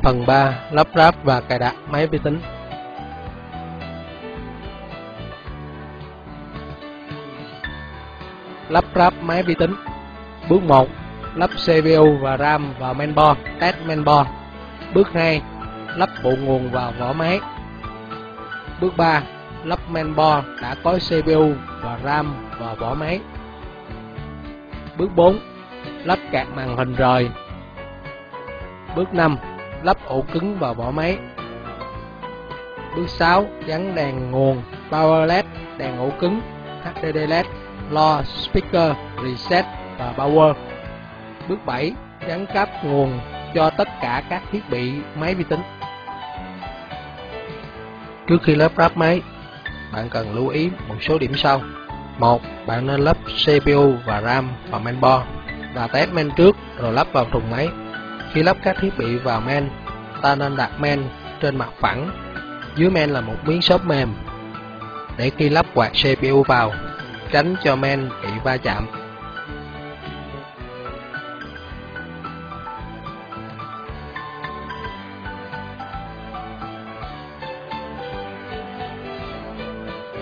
Phần 3. Lắp ráp và cài đặt máy vi tính. Lắp ráp máy vi tính. Bước 1. Lắp CPU và RAM vào mainboard, test mainboard. Bước 2. Lắp bộ nguồn vào vỏ máy. Bước 3. Lắp mainboard đã có CPU và RAM vào vỏ máy. Bước 4. Lắp card màn hình rời. Bước 5. Lắp ổ cứng vào vỏ máy. Bước 6. Gắn đèn nguồn, power LED, đèn ổ cứng, HDD LED, loa, speaker, reset và power. Bước 7. Gắn cáp nguồn cho tất cả các thiết bị máy vi tính. Trước khi lắp ráp máy, bạn cần lưu ý một số điểm sau. 1. Bạn nên lắp CPU và RAM vào mainboard và test main trước rồi lắp vào thùng máy. Khi lắp các thiết bị vào main, ta nên đặt main trên mặt phẳng. Dưới main là một miếng xốp mềm để khi lắp quạt CPU vào, tránh cho main bị va chạm.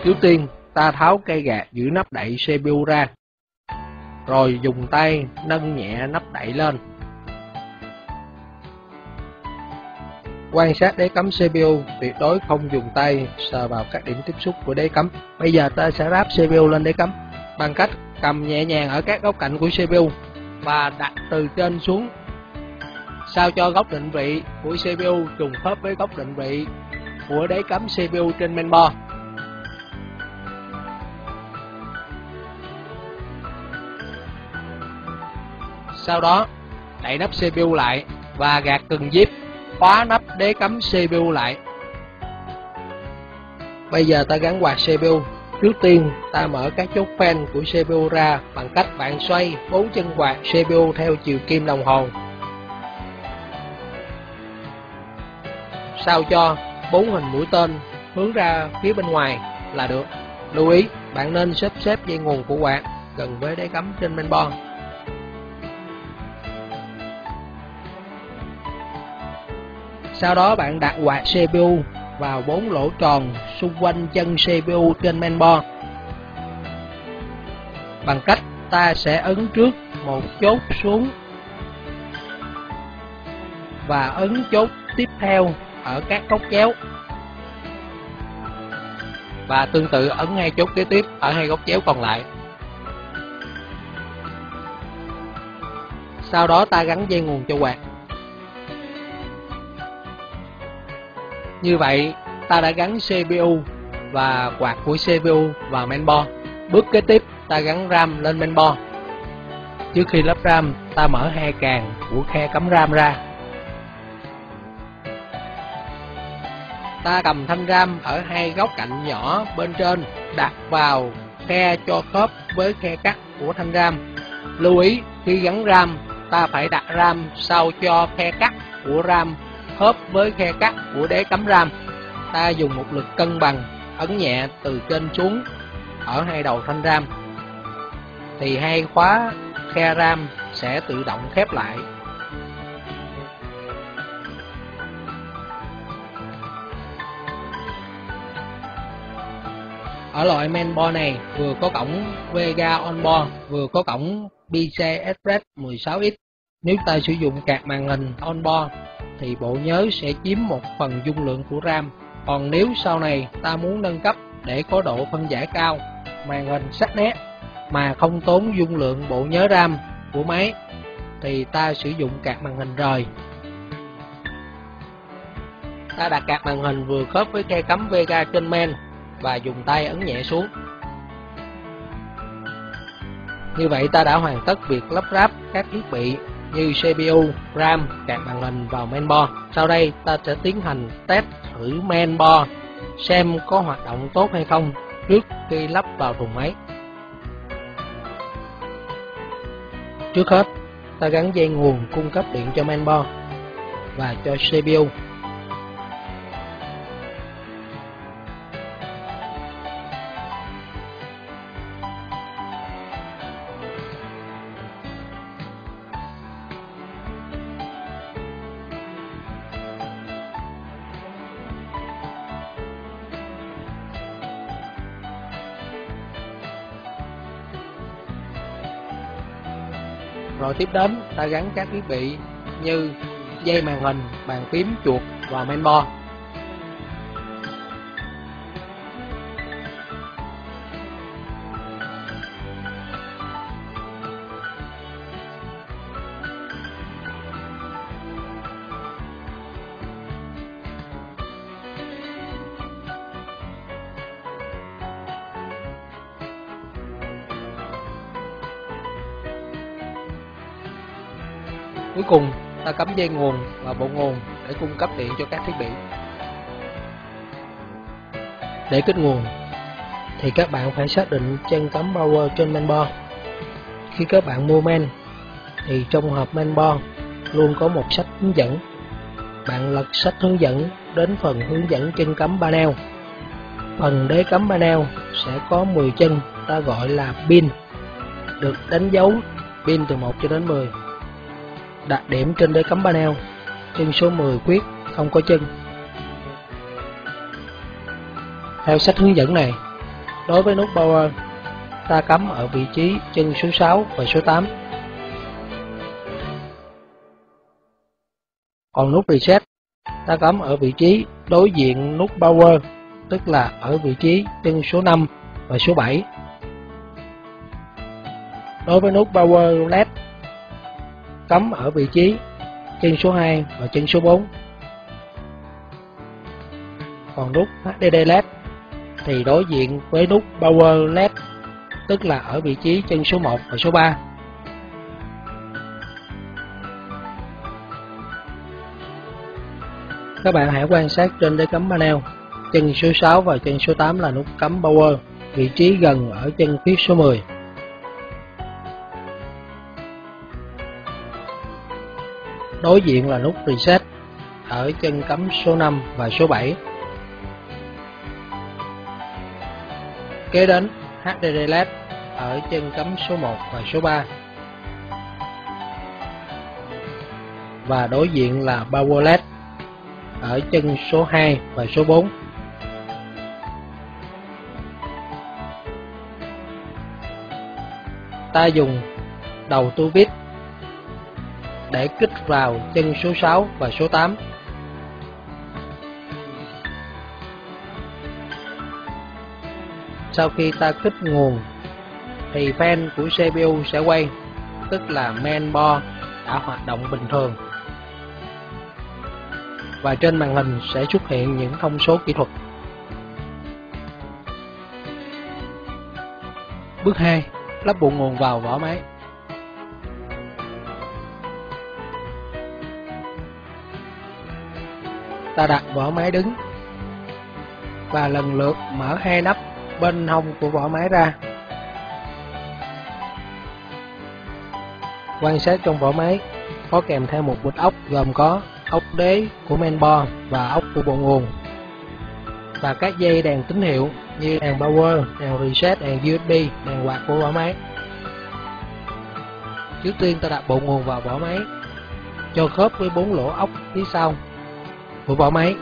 Trước tiên, ta tháo cây gạt giữ nắp đậy CPU ra, rồi dùng tay nâng nhẹ nắp đậy lên. Quan sát đế cắm CPU, tuyệt đối không dùng tay sờ vào các điểm tiếp xúc của đế cắm. Bây giờ ta sẽ ráp CPU lên đế cắm bằng cách cầm nhẹ nhàng ở các góc cạnh của CPU và đặt từ trên xuống, sao cho góc định vị của CPU trùng khớp với góc định vị của đế cắm CPU trên mainboard. Sau đó, đậy nắp CPU lại và gạt cần zip, khóa nắp đế cắm CPU lại. Bây giờ ta gắn quạt CPU. Trước tiên, ta mở các chốt fan của CPU ra bằng cách bạn xoay 4 chân quạt CPU theo chiều kim đồng hồ, sao cho 4 hình mũi tên hướng ra phía bên ngoài là được. Lưu ý, bạn nên xếp dây nguồn của quạt gần với đế cắm trên mainboard. Sau đó bạn đặt quạt CPU vào 4 lỗ tròn xung quanh chân CPU trên mainboard bằng cách ta sẽ ấn trước một chốt xuống và ấn chốt tiếp theo ở các góc chéo, và tương tự ấn 2 chốt kế tiếp ở 2 góc chéo còn lại. Sau đó ta gắn dây nguồn cho quạt. Như vậy, ta đã gắn CPU và quạt của CPU vào mainboard. Bước kế tiếp, ta gắn RAM lên mainboard. Trước khi lắp RAM, ta mở 2 càng của khe cắm RAM ra. Ta cầm thanh RAM ở 2 góc cạnh nhỏ bên trên, đặt vào khe cho khớp với khe cắt của thanh RAM. Lưu ý, khi gắn RAM, ta phải đặt RAM sao cho khe cắt của RAM khớp với khe cắt của đế cắm RAM. Ta dùng một lực cân bằng, ấn nhẹ từ trên xuống ở 2 đầu thanh RAM, thì 2 khóa khe RAM sẽ tự động khép lại. Ở loại mainboard này vừa có cổng Vega onboard, vừa có cổng PCI Express 16X. Nếu ta sử dụng card màn hình onboard thì bộ nhớ sẽ chiếm một phần dung lượng của RAM. Còn nếu sau này ta muốn nâng cấp để có độ phân giải cao, màn hình sắc nét mà không tốn dung lượng bộ nhớ RAM của máy, thì ta sử dụng card màn hình rời. Ta đặt card màn hình vừa khớp với khe cắm Vega trên main và dùng tay ấn nhẹ xuống. Như vậy ta đã hoàn tất việc lắp ráp các thiết bị như CPU, RAM, card màn hình vào mainboard. Sau đây ta sẽ tiến hành test thử mainboard xem có hoạt động tốt hay không trước khi lắp vào thùng máy. Trước hết, ta gắn dây nguồn cung cấp điện cho mainboard và cho CPU. Rồi tiếp đến ta gắn các thiết bị như dây màn hình, bàn phím, chuột và mainboard. Cuối cùng, ta cắm dây nguồn và bộ nguồn để cung cấp điện cho các thiết bị. Để kích nguồn thì các bạn phải xác định chân cắm power trên mainboard. Khi các bạn mua main thì trong hộp mainboard luôn có một sách hướng dẫn. Bạn lật sách hướng dẫn đến phần hướng dẫn chân cắm panel. Phần đế cắm panel sẽ có 10 chân, ta gọi là pin, được đánh dấu pin từ 1 cho đến 10. Đặt điểm trên đế cắm panel, chân số 10 khuyết, không có chân. Theo sách hướng dẫn này, đối với nút power, ta cắm ở vị trí chân số 6 và số 8. Còn nút reset, ta cắm ở vị trí đối diện nút power, tức là ở vị trí chân số 5 và số 7. Đối với nút power LED, cắm ở vị trí chân số 2 và chân số 4. Còn nút HDD LED thì đối diện với nút Power LED, tức là ở vị trí chân số 1 và số 3. Các bạn hãy quan sát trên đế cắm panel, chân số 6 và chân số 8 là nút cắm Power, vị trí gần ở chân khuyết số 10. Đối diện là nút Reset ở chân cắm số 5 và số 7. Kế đến HDD LED ở chân cắm số 1 và số 3. Và đối diện là Power LED ở chân số 2 và số 4. Ta dùng đầu tua vít để kích vào chân số 6 và số 8. Sau khi ta kích nguồn thì fan của CPU sẽ quay, tức là mainboard đã hoạt động bình thường. Và trên màn hình sẽ xuất hiện những thông số kỹ thuật. Bước 2. Lắp bộ nguồn vào vỏ máy. Ta đặt vỏ máy đứng và lần lượt mở hai nắp bên hông của vỏ máy ra. Quan sát trong vỏ máy có kèm theo một bịch ốc gồm có ốc đế của mainboard và ốc của bộ nguồn, và các dây đèn tín hiệu như đèn power, đèn reset, đèn USB, đèn quạt của vỏ máy. Trước tiên ta đặt bộ nguồn vào vỏ máy cho khớp với 4 lỗ ốc phía sau của vỏ máy,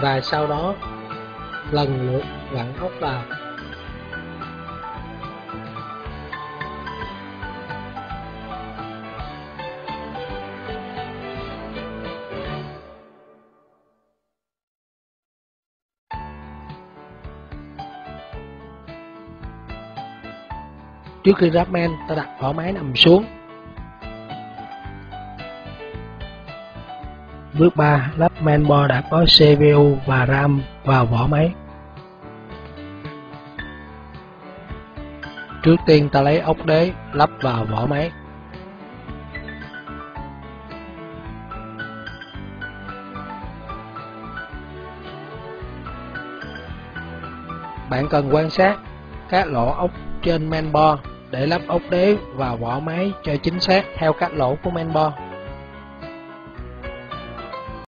và sau đó lần lượt vặn ốc vào. Trước khi ráp main, ta đặt vỏ máy nằm xuống. Bước 3. Lắp mainboard đã có CPU và RAM vào vỏ máy. Trước tiên ta lấy ốc đế lắp vào vỏ máy. Bạn cần quan sát các lỗ ốc trên mainboard để lắp ốc đế vào vỏ máy cho chính xác theo các lỗ của mainboard.